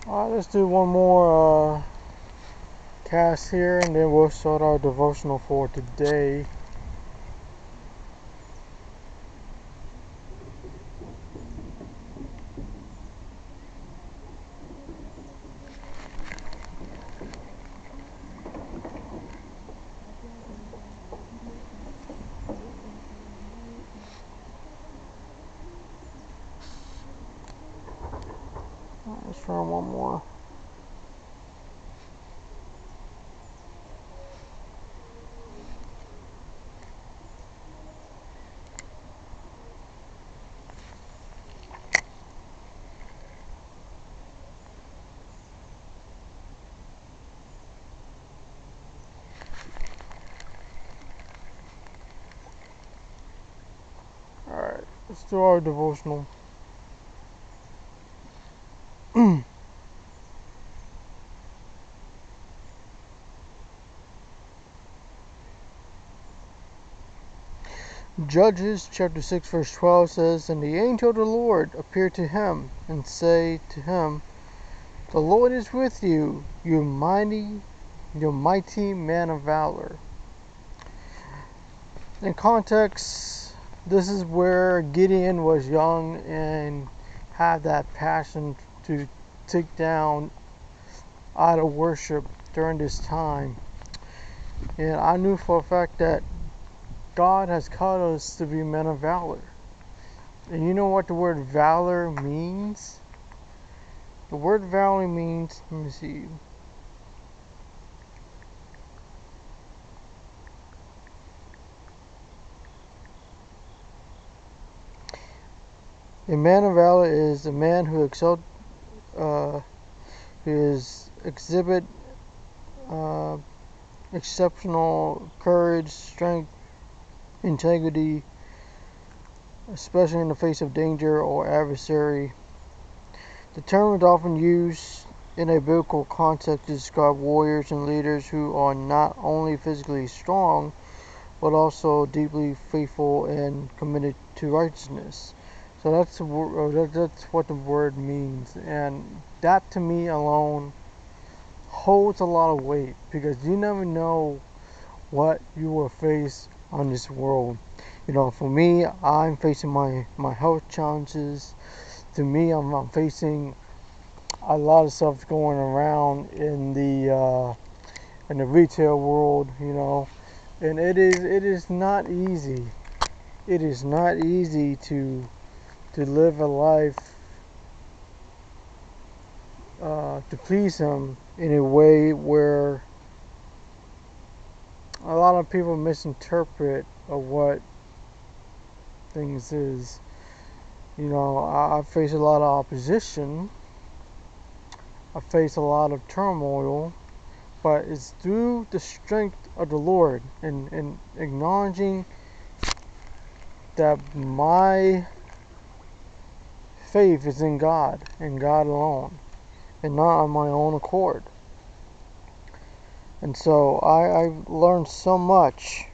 Alright, let's do one more cast here, and then we'll start our devotional for today. Let's try one more. Alright, let's do our devotional. Judges chapter 6 verse 12 says, "And the angel of the Lord appeared to him, and said to him, The Lord is with you, you mighty man of valor." In context, this is where Gideon was young and had that passion to take down idol worship during this time. And I knew for a fact that God has called us to be men of valor. And you know what the word valor means? The word valor means, let me see. A man of valor is a man who exhibit exceptional courage, strength, integrity, especially in the face of danger or adversary. The term is often used in a biblical context to describe warriors and leaders who are not only physically strong, but also deeply faithful and committed to righteousness. So that's what the word means, and that to me alone holds a lot of weight, because you never know what you will face on this world. You know, for me, I'm facing my health challenges. To me, I'm facing a lot of stuff going around in the retail world, you know, and it is not easy. It is not easy to live a life to please Him in a way where a lot of people misinterpret of what things is. You know, I face a lot of opposition. I face a lot of turmoil, but it's through the strength of the Lord, and acknowledging that my faith is in God and God alone, and not on my own accord. And so I've learned so much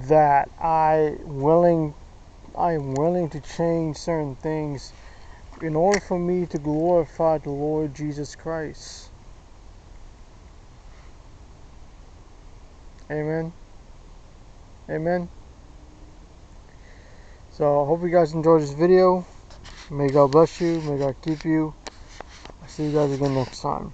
that I am willing to change certain things in order for me to glorify the Lord Jesus Christ. Amen. Amen. So I hope you guys enjoyed this video. May God bless you. May God keep you. I'll see you guys again next time.